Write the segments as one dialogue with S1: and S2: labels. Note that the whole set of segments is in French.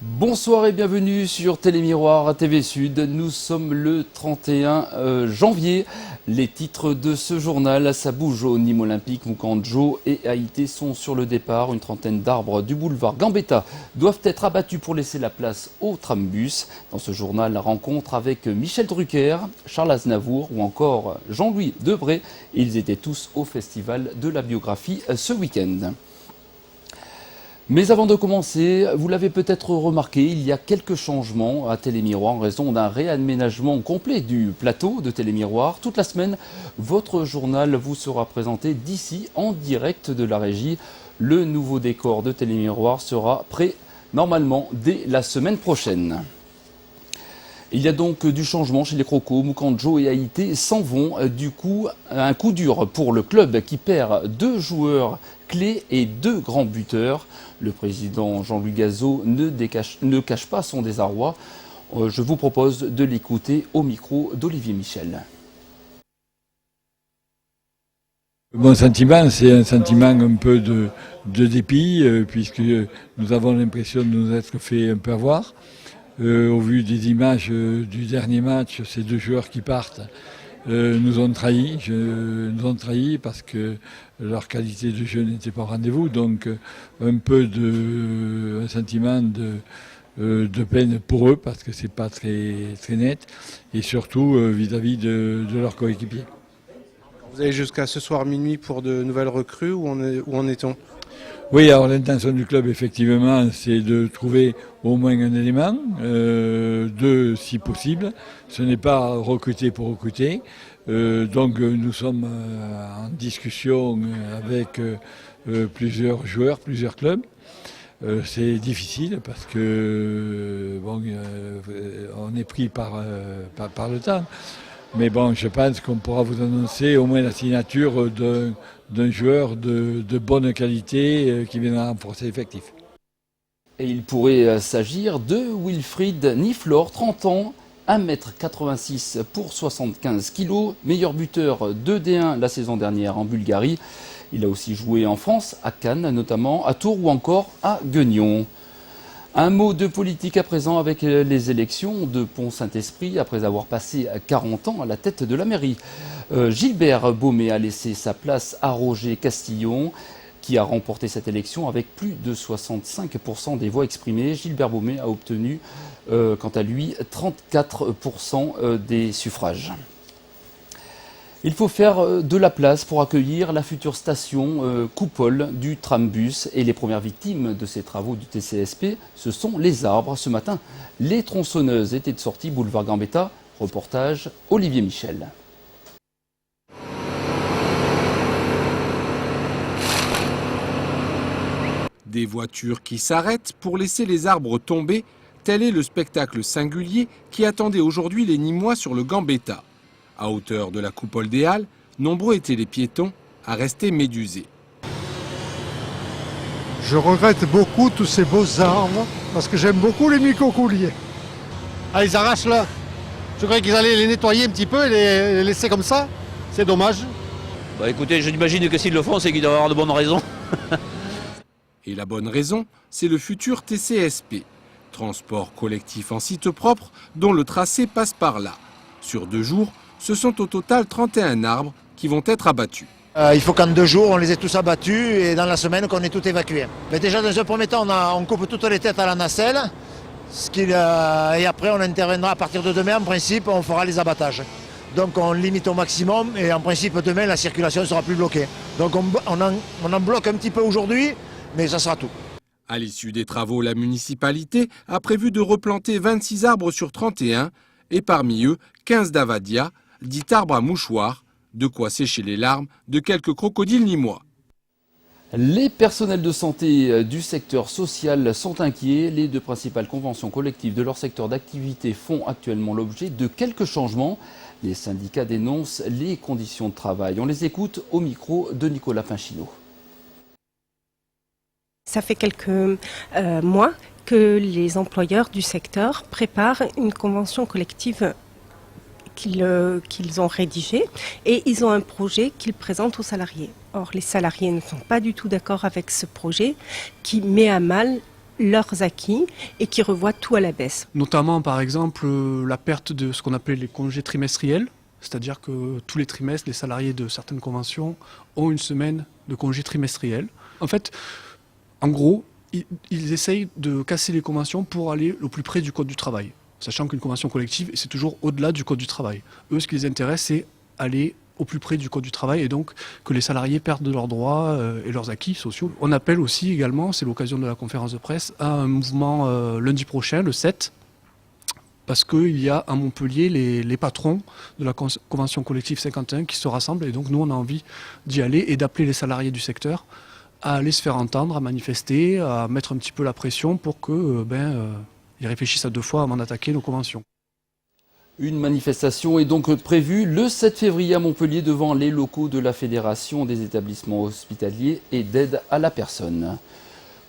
S1: Bonsoir et bienvenue sur Télémiroir à TV Sud. Nous sommes le 31 janvier. Les titres de ce journal, ça bouge au Nîmes Olympique, Mukandjo et Haïté sont sur le départ. Une trentaine d'arbres du boulevard Gambetta doivent être abattus pour laisser la place au trambus. Dans ce journal, la rencontre avec Michel Drucker, Charles Aznavour ou encore Jean-Louis Debré. Ils étaient tous au Festival de la biographie ce week-end. Mais avant de commencer, vous l'avez peut-être remarqué, il y a quelques changements à Télémiroir en raison d'un réaménagement complet du plateau de Télémiroir. Toute la semaine, votre journal vous sera présenté d'ici en direct de la régie. Le nouveau décor de Télémiroir sera prêt normalement dès la semaine prochaine. Il y a donc du changement chez les Crocos. Mukandjo et Haïté s'en vont. Du coup, un coup dur pour le club qui perd 2 joueurs clés et 2 grands buteurs. Le président Jean-Louis Gazot ne cache pas son désarroi. Je vous propose de l'écouter au micro d'Olivier Michel.
S2: Mon sentiment, c'est un sentiment un peu de dépit, puisque nous avons l'impression de nous être fait un peu avoir. Au vu des images du dernier match, ces 2 joueurs qui partent nous ont trahis parce que leur qualité de jeu n'était pas au rendez-vous. Donc un sentiment de peine pour eux parce que c'est pas très net et surtout vis-à-vis de leurs coéquipiers.
S3: Vous avez jusqu'à ce soir minuit pour de nouvelles recrues, où en est-on ?
S2: Oui, alors l'intention du club, effectivement, c'est de trouver au moins un élément, 2 si possible. Ce n'est pas recruter pour recruter. Donc nous sommes en discussion avec plusieurs joueurs, plusieurs clubs. C'est difficile parce que on est pris par le temps. Mais bon, je pense qu'on pourra vous annoncer au moins la signature d'un joueur de bonne qualité qui viendra renforcer l'effectif.
S1: Et il pourrait s'agir de Wilfried Niflor, 30 ans, 1m86 pour 75 kg, meilleur buteur de D1 la saison dernière en Bulgarie. Il a aussi joué en France, à Cannes notamment, à Tours ou encore à Guignon. Un mot de politique à présent avec les élections de Pont-Saint-Esprit après avoir passé 40 ans à la tête de la mairie. Gilbert Baumé a laissé sa place à Roger Castillon qui a remporté cette élection avec plus de 65% des voix exprimées. Gilbert Baumé a obtenu quant à lui 34% des suffrages. Il faut faire de la place pour accueillir la future station coupole du trambus et les premières victimes de ces travaux du TCSP, ce sont les arbres. Ce matin, les tronçonneuses étaient de sortie boulevard Gambetta. Reportage Olivier Michel.
S4: Des voitures qui s'arrêtent pour laisser les arbres tomber, tel est le spectacle singulier qui attendait aujourd'hui les Nîmois sur le Gambetta. À hauteur de la coupole des Halles, nombreux étaient les piétons à rester médusés.
S5: Je regrette beaucoup tous ces beaux arbres parce que j'aime beaucoup les micocouliers.
S6: Ah, ils arrachent là. Je croyais qu'ils allaient les nettoyer un petit peu et les laisser comme ça. C'est dommage.
S7: Bah écoutez, j'imagine que s'ils le font, c'est qu'ils doivent avoir de bonnes raisons.
S4: Et la bonne raison, c'est le futur TCSP, transport collectif en site propre dont le tracé passe par là. Sur 2 jours, ce sont au total 31 arbres qui vont être abattus.
S6: Il faut qu'en 2 jours, on les ait tous abattus et dans la semaine, qu'on ait tout évacué. Mais déjà, dans un premier temps, on coupe toutes les têtes à la nacelle. Et après, on interviendra à partir de demain. En principe, on fera les abattages. Donc, on limite au maximum. Et en principe, demain, la circulation ne sera plus bloquée. Donc, on en bloque un petit peu aujourd'hui, mais ça sera tout.
S4: À l'issue des travaux, la municipalité a prévu de replanter 26 arbres sur 31 et parmi eux, 15 d'Avadia, dit arbres à mouchoir, de quoi sécher les larmes de quelques crocodiles nîmois.
S1: Les personnels de santé du secteur social sont inquiets. Les 2 principales conventions collectives de leur secteur d'activité font actuellement l'objet de quelques changements. Les syndicats dénoncent les conditions de travail. On les écoute au micro de Nicolas Pinchino.
S8: Ça fait quelques mois que les employeurs du secteur préparent une convention collective qu'ils ont rédigée et ils ont un projet qu'ils présentent aux salariés. Or, les salariés ne sont pas du tout d'accord avec ce projet qui met à mal leurs acquis et qui revoient tout à la baisse.
S9: Notamment, par exemple, la perte de ce qu'on appelait les congés trimestriels, c'est-à-dire que tous les trimestres, les salariés de certaines conventions ont une semaine de congés trimestriels. En fait, en gros, ils essayent de casser les conventions pour aller au plus près du Code du travail, sachant qu'une convention collective, c'est toujours au-delà du Code du travail. Eux, ce qui les intéresse, c'est aller au plus près du Code du travail et donc que les salariés perdent leurs droits et leurs acquis sociaux. On appelle aussi également, c'est l'occasion de la conférence de presse, à un mouvement lundi prochain, le 7, parce qu'il y a à Montpellier les patrons de la convention collective 51 qui se rassemblent et donc nous on a envie d'y aller et d'appeler les salariés du secteur à aller se faire entendre, à manifester, à mettre un petit peu la pression pour que ils réfléchissent à 2 fois avant d'attaquer nos conventions.
S1: Une manifestation est donc prévue le 7 février à Montpellier devant les locaux de la Fédération des établissements hospitaliers et d'aide à la personne.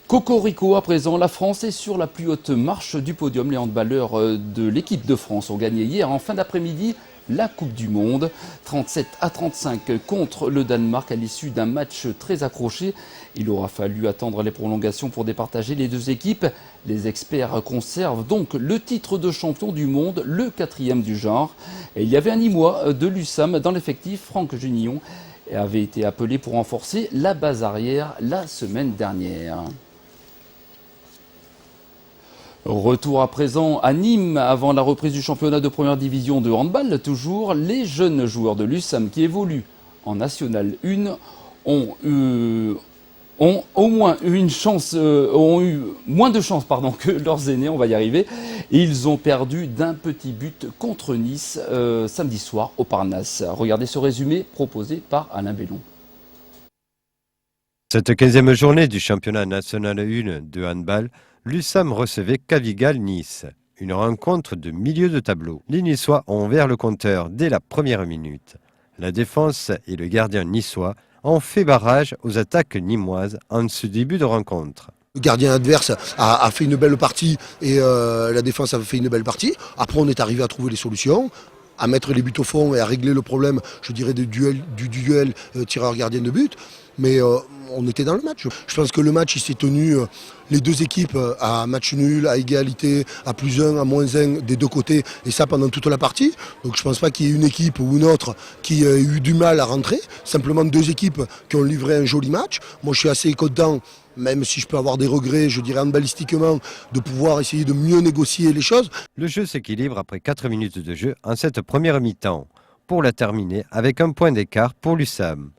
S1: Cocorico à présent, la France est sur la plus haute marche du podium. Les handballeurs de l'équipe de France ont gagné hier en fin d'après-midi la Coupe du Monde. 37-35 contre le Danemark à l'issue d'un match très accroché. Il aura fallu attendre les prolongations pour départager les 2 équipes. Les experts conservent donc le titre de champion du monde, le 4e du genre. Et il y avait un Nîmois de l'USAM dans l'effectif, Franck Junillon, avait été appelé pour renforcer la base arrière la semaine dernière. Retour à présent à Nîmes avant la reprise du championnat de première division de handball. Toujours les jeunes joueurs de l'USAM qui évoluent en National 1 ont eu moins de chance que leurs aînés, on va y arriver. Ils ont perdu d'un petit but contre Nice samedi soir au Parnasse. Regardez ce résumé proposé par Alain Bellon.
S10: Cette 15e journée du championnat national 1 de handball, l'USAM recevait Cavigal-Nice, une rencontre de milieu de tableau. Les Niçois ont ouvert le compteur dès la première minute. La défense et le gardien niçois ont fait barrage aux attaques nîmoises en ce début de rencontre.
S11: Le gardien adverse a fait une belle partie et la défense a fait une belle partie. Après, on est arrivé à trouver les solutions, à mettre les buts au fond et à régler le problème, je dirais, du duel tireur-gardien de but. Mais on était dans le match. Je pense que le match il s'est tenu, les 2 équipes à match nul, à égalité, à +1, à -1 des 2 côtés, et ça pendant toute la partie. Donc je ne pense pas qu'il y ait une équipe ou une autre qui ait eu du mal à rentrer. Simplement 2 équipes qui ont livré un joli match. Moi je suis assez content, même si je peux avoir des regrets, je dirais handballistiquement, de pouvoir essayer de mieux négocier les choses.
S10: Le jeu s'équilibre après 4 minutes de jeu en cette première mi-temps, pour la terminer avec 1 point d'écart pour l'USAM.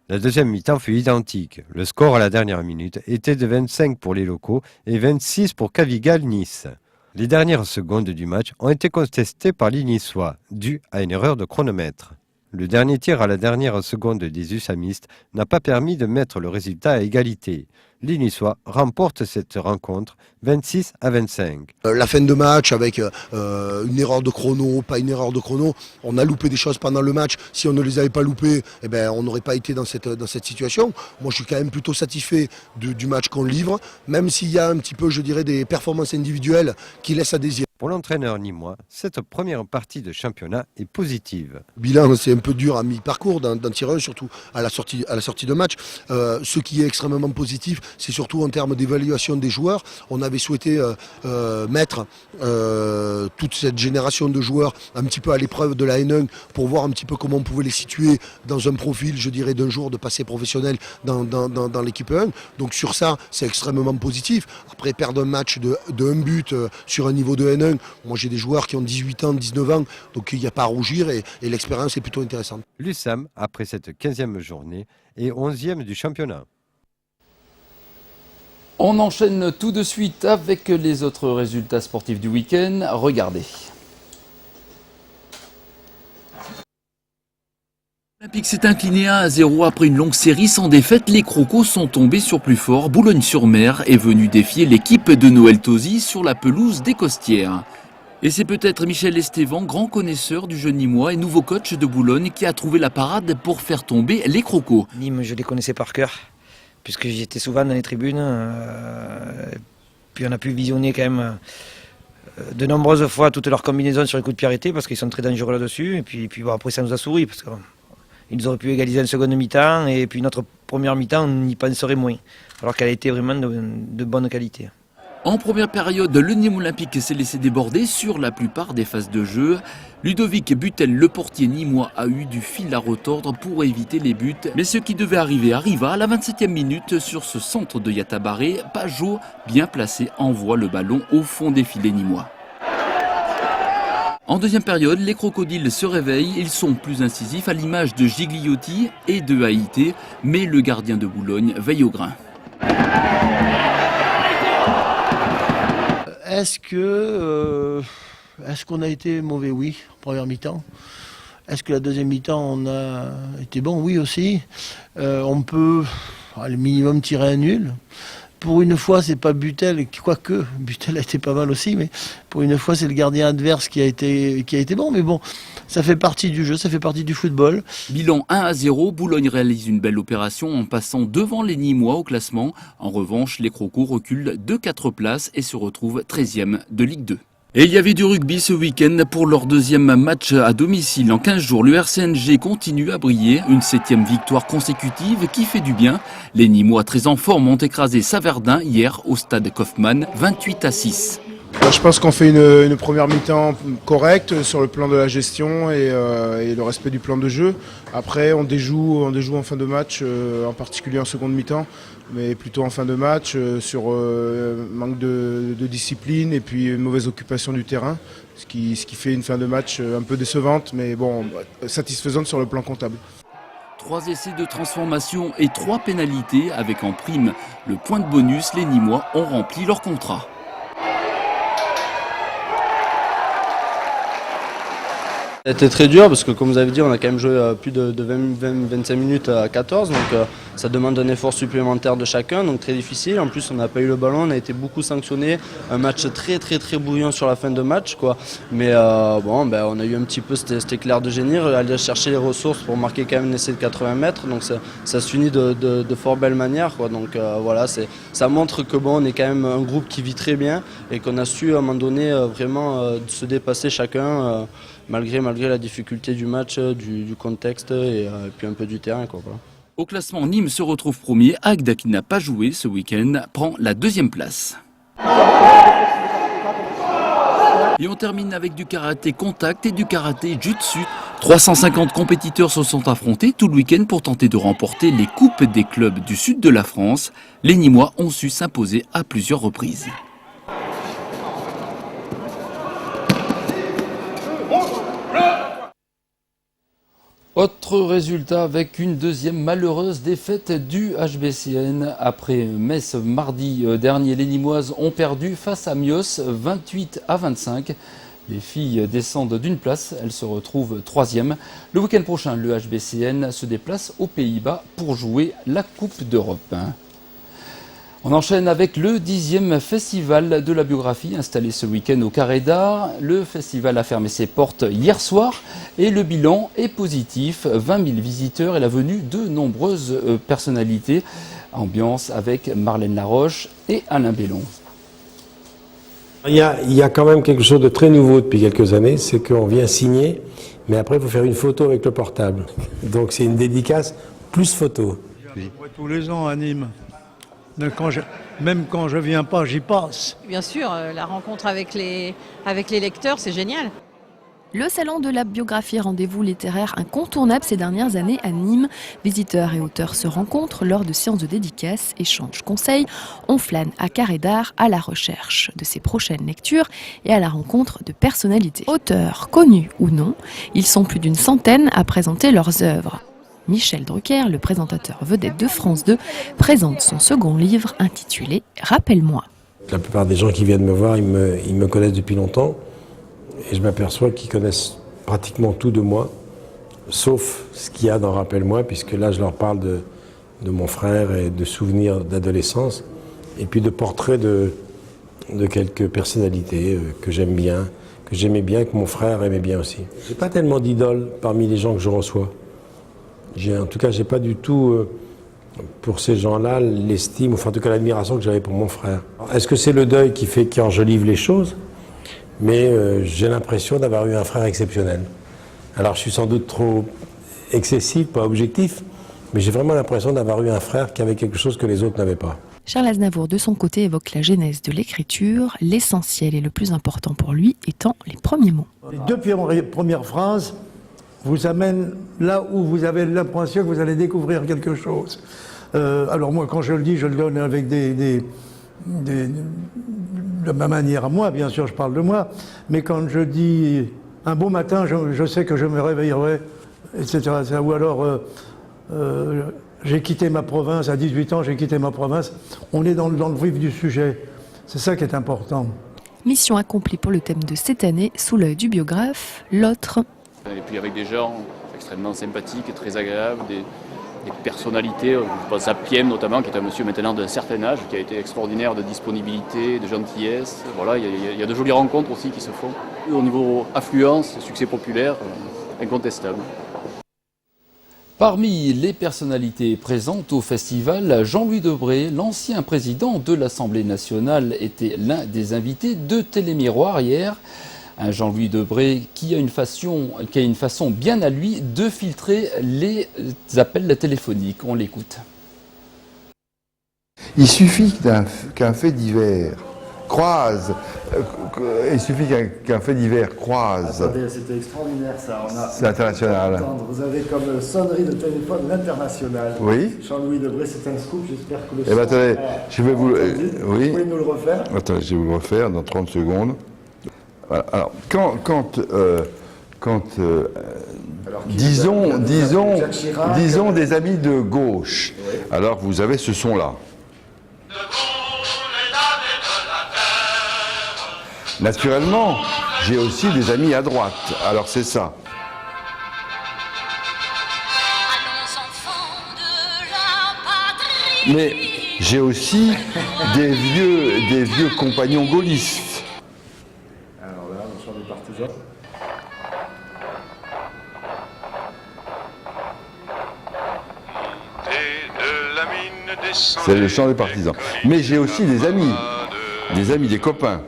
S10: La deuxième mi-temps fut identique. Le score à la dernière minute était de 25 pour les locaux et 26 pour Cavigal-Nice. Les dernières secondes du match ont été contestées par les Niçois, dû à une erreur de chronomètre. Le dernier tir à la dernière seconde des USAMistes n'a pas permis de mettre le résultat à égalité. Les Niçois remportent cette rencontre 26-25.
S11: La fin de match avec une erreur de chrono, pas une erreur de chrono, on a loupé des choses pendant le match. Si on ne les avait pas loupées, on n'aurait pas été dans cette situation. Moi je suis quand même plutôt satisfait du match qu'on livre, même s'il y a un petit peu, je dirais, des performances individuelles qui laissent à désirer.
S10: Pour l'entraîneur nîmois, cette première partie de championnat est positive.
S11: Bilan, c'est un peu dur à mi-parcours d'en tirer un, surtout à la sortie de match. Ce qui est extrêmement positif, c'est surtout en termes d'évaluation des joueurs. On avait souhaité mettre toute cette génération de joueurs un petit peu à l'épreuve de la N1 pour voir un petit peu comment on pouvait les situer dans un profil, je dirais, d'un jour de passé professionnel dans l'équipe 1. Donc sur ça, c'est extrêmement positif. Après, perdre un match de 1 but sur un niveau de N1, moi j'ai des joueurs qui ont 18 ans, 19 ans, donc il n'y a pas à rougir et l'expérience est plutôt intéressante.
S10: L'USAM, après cette 15e journée, est 11e du championnat.
S1: On enchaîne tout de suite avec les autres résultats sportifs du week-end. Regardez.
S12: L'Olympique s'est incliné 1-0 après une longue série sans défaite. Les Crocos sont tombés sur plus fort. Boulogne-sur-Mer est venu défier l'équipe de Noël Tosi sur la pelouse des Costières. Et c'est peut-être Michel Estévan, grand connaisseur du jeu nîmois et nouveau coach de Boulogne, qui a trouvé la parade pour faire tomber les Crocos.
S13: Nîmes, je les connaissais par cœur, puisque j'y étais souvent dans les tribunes. Puis on a pu visionner quand même de nombreuses fois toutes leurs combinaisons sur les coups de pied arrêtés, parce qu'ils sont très dangereux là-dessus. Et puis bon, après ça nous a souri, parce qu'ils auraient pu égaliser en seconde mi-temps, et puis notre première mi-temps, on y penserait moins, alors qu'elle a été vraiment de bonne qualité.
S12: En première période, le Nîmes Olympique s'est laissé déborder sur la plupart des phases de jeu. Ludovic Butel, le portier nîmois, a eu du fil à retordre pour éviter les buts. Mais ce qui devait arriver arriva à la 27e minute sur ce centre de Yatabaré. Pajot, bien placé, envoie le ballon au fond des filets nîmois. En deuxième période, les crocodiles se réveillent, ils sont plus incisifs à l'image de Gigliotti et de Haïté, mais le gardien de Boulogne veille au grain.
S14: Est-ce qu'on a été mauvais? Oui, en première mi-temps. Est-ce que la deuxième mi-temps, on a été bon? Oui aussi. On peut, le minimum, tirer un nul. Pour une fois, c'est pas Butel, quoique Butel a été pas mal aussi, mais pour une fois, c'est le gardien adverse qui a été bon. Mais bon, ça fait partie du jeu, ça fait partie du football.
S12: Bilan 1-0, Boulogne réalise une belle opération en passant devant les Nîmois au classement. En revanche, les Crocos reculent de 4 places et se retrouvent 13e de Ligue 2. Et il y avait du rugby ce week-end pour leur deuxième match à domicile. En 15 jours, le RCNG continue à briller. Une 7e victoire consécutive qui fait du bien. Les Nîmois très en forme ont écrasé Saverdin hier au stade Kaufmann, 28-6.
S3: Je pense qu'on fait une première mi-temps correcte sur le plan de la gestion et le respect du plan de jeu. Après, on déjoue en fin de match, en particulier en seconde mi-temps, mais plutôt en fin de match sur manque de discipline et puis une mauvaise occupation du terrain, ce qui fait une fin de match un peu décevante, mais bon, satisfaisante sur le plan comptable.
S12: 3 essais de transformation et 3 pénalités avec en prime le point de bonus. Les Nîmois ont rempli leur contrat.
S15: C'était très dur parce que, comme vous avez dit, on a quand même joué plus de 20-25 minutes à 14, donc ça demande un effort supplémentaire de chacun, donc très difficile. En plus, on n'a pas eu le ballon, on a été beaucoup sanctionné. Un match très bouillant sur la fin de match, quoi. Mais on a eu un petit peu cet éclair de génie, aller chercher les ressources pour marquer quand même un essai de 80 mètres, donc ça se finit de fort belle manière, quoi. Donc voilà, ça montre que on est quand même un groupe qui vit très bien et qu'on a su à un moment donné vraiment se dépasser chacun. Malgré la difficulté du match, du contexte et puis un peu du terrain, quoi.
S12: Au classement, Nîmes se retrouve premier. Agde, qui n'a pas joué ce week-end, prend la 2e place. Et on termine avec du karaté contact et du karaté jutsu. 350 compétiteurs se sont affrontés tout le week-end pour tenter de remporter les coupes des clubs du sud de la France. Les Nîmois ont su s'imposer à plusieurs reprises.
S1: Autre résultat avec une deuxième malheureuse défaite du HBCN. Après Metz mardi dernier, les Nîmoises ont perdu face à Mios 28-25. Les filles descendent d'une place, elles se retrouvent 3e. Le week-end prochain, le HBCN se déplace aux Pays-Bas pour jouer la Coupe d'Europe. On enchaîne avec le 10e festival de la biographie installé ce week-end au Carré d'Art. Le festival a fermé ses portes hier soir et le bilan est positif. 20 000 visiteurs et la venue de nombreuses personnalités. Ambiance avec Marlène Laroche et Alain Bellon.
S16: Il y a quand même quelque chose de très nouveau depuis quelques années, c'est qu'on vient signer, mais après il faut faire une photo avec le portable. Donc c'est une dédicace plus photo.
S5: Tous les ans à Nîmes. Même quand je viens pas, j'y passe.
S17: Bien sûr, la rencontre avec les lecteurs, c'est génial.
S18: Le salon de la biographie, rendez-vous littéraire incontournable ces dernières années à Nîmes. Visiteurs et auteurs se rencontrent lors de séances de dédicaces, échangent conseils. On flâne à Carré d'Art à la recherche de ses prochaines lectures et à la rencontre de personnalités. Auteurs connus ou non, ils sont plus d'une centaine à présenter leurs œuvres. Michel Drucker, le présentateur vedette de France 2, présente son second livre intitulé « Rappelle-moi ».
S16: La plupart des gens qui viennent me voir, ils me connaissent depuis longtemps et je m'aperçois qu'ils connaissent pratiquement tout de moi, sauf ce qu'il y a dans « Rappelle-moi », puisque là je leur parle de mon frère et de souvenirs d'adolescence et puis de portraits de quelques personnalités que j'aime bien, que j'aimais bien, que mon frère aimait bien aussi. J'ai pas tellement d'idoles parmi les gens que je reçois. En tout cas, j'ai pas du tout, pour ces gens-là, l'estime, enfin en tout cas l'admiration que j'avais pour mon frère. Est-ce que c'est le deuil qui enjolive les choses? Mais j'ai l'impression d'avoir eu un frère exceptionnel. Alors je suis sans doute trop excessif, pas objectif, mais j'ai vraiment l'impression d'avoir eu un frère qui avait quelque chose que les autres n'avaient pas.
S18: Charles Aznavour, de son côté, évoque la genèse de l'écriture, l'essentiel et le plus important pour lui étant les premiers mots.
S19: Les 2 premières phrases vous amènent là où vous avez l'impression que vous allez découvrir quelque chose. Alors moi, quand je le dis, je le donne avec de ma manière à moi, bien sûr, je parle de moi, mais quand je dis un beau matin, je sais que je me réveillerai, etc. Ou alors, j'ai quitté ma province, à 18 ans, j'ai quitté ma province. On est dans le vif du sujet. C'est ça qui est important.
S18: Mission accomplie pour le thème de cette année, sous l'œil du biographe, l'autre.
S20: Et puis avec des gens extrêmement sympathiques et très agréables, des personnalités, je pense à Piem notamment, qui est un monsieur maintenant d'un certain âge, qui a été extraordinaire de disponibilité, de gentillesse. Voilà, il y a de jolies rencontres aussi qui se font. Au niveau affluence, succès populaire, incontestable.
S1: Parmi les personnalités présentes au festival, Jean-Louis Debré, l'ancien président de l'Assemblée nationale, était l'un des invités de Télémiroir hier. Un Jean-Louis Debré qui a une façon bien à lui de filtrer les appels téléphoniques. On l'écoute.
S21: Il suffit qu'un fait divers croise.
S22: Attendez, c'était extraordinaire ça.
S21: C'est international.
S22: Vous avez comme sonnerie de téléphone l'international.
S21: Oui.
S22: Jean-Louis Debré, c'est un scoop. J'espère que le
S21: son. Attendez, je vais vous.
S22: Oui. Vous pouvez nous le refaire.
S21: Attendez, je vais vous le refaire dans 30 secondes. Voilà. Alors, disons des amis de gauche. Oui. Alors, vous avez ce son-là. Naturellement, j'ai aussi des amis à droite. Alors, c'est ça. Mais j'ai aussi des vieux compagnons gaullistes.
S22: Alors là, le chant des partisans.
S21: C'est le chant des partisans. Mais j'ai aussi des amis des copains.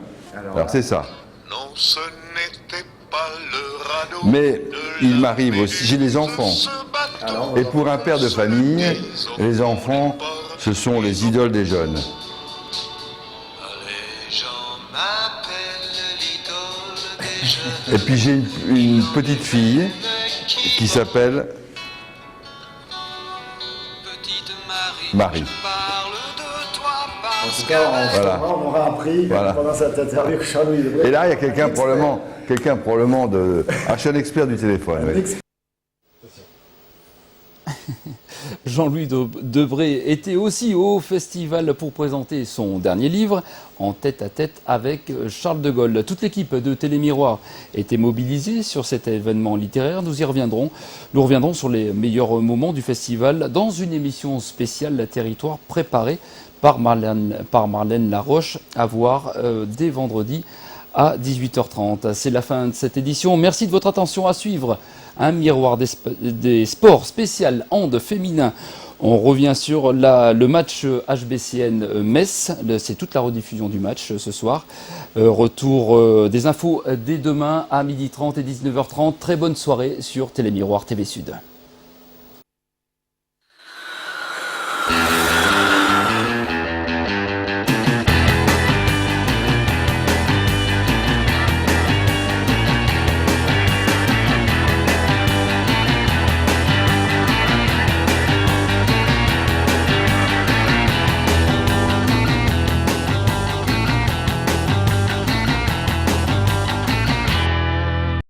S21: Alors c'est ça. Mais il m'arrive aussi, j'ai des enfants. Et pour un père de famille, les enfants, ce sont les idoles des jeunes. Et puis j'ai une petite fille qui s'appelle Marie.
S22: En tout cas,
S21: voilà.
S22: On aura appris pendant cette interview que Jean-Louis Debré.
S21: Et là, il y a quelqu'un probablement de. Ah, je suis un expert du téléphone. Oui.
S1: Jean-Louis Debré était aussi au festival pour présenter son dernier livre, En tête-à-tête avec Charles de Gaulle. Toute l'équipe de Télémiroir était mobilisée sur cet événement littéraire. Nous reviendrons sur les meilleurs moments du festival dans une émission spéciale La Territoire préparée par Marlène Laroche, à voir dès vendredi à 18h30. C'est la fin de cette édition. Merci de votre attention. À suivre un miroir des sports spécial hand féminin. On revient sur le match HBCN Metz. C'est toute la rediffusion du match ce soir. Retour des infos dès demain à 12h30 et 19h30. Très bonne soirée sur Télémiroir TV Sud.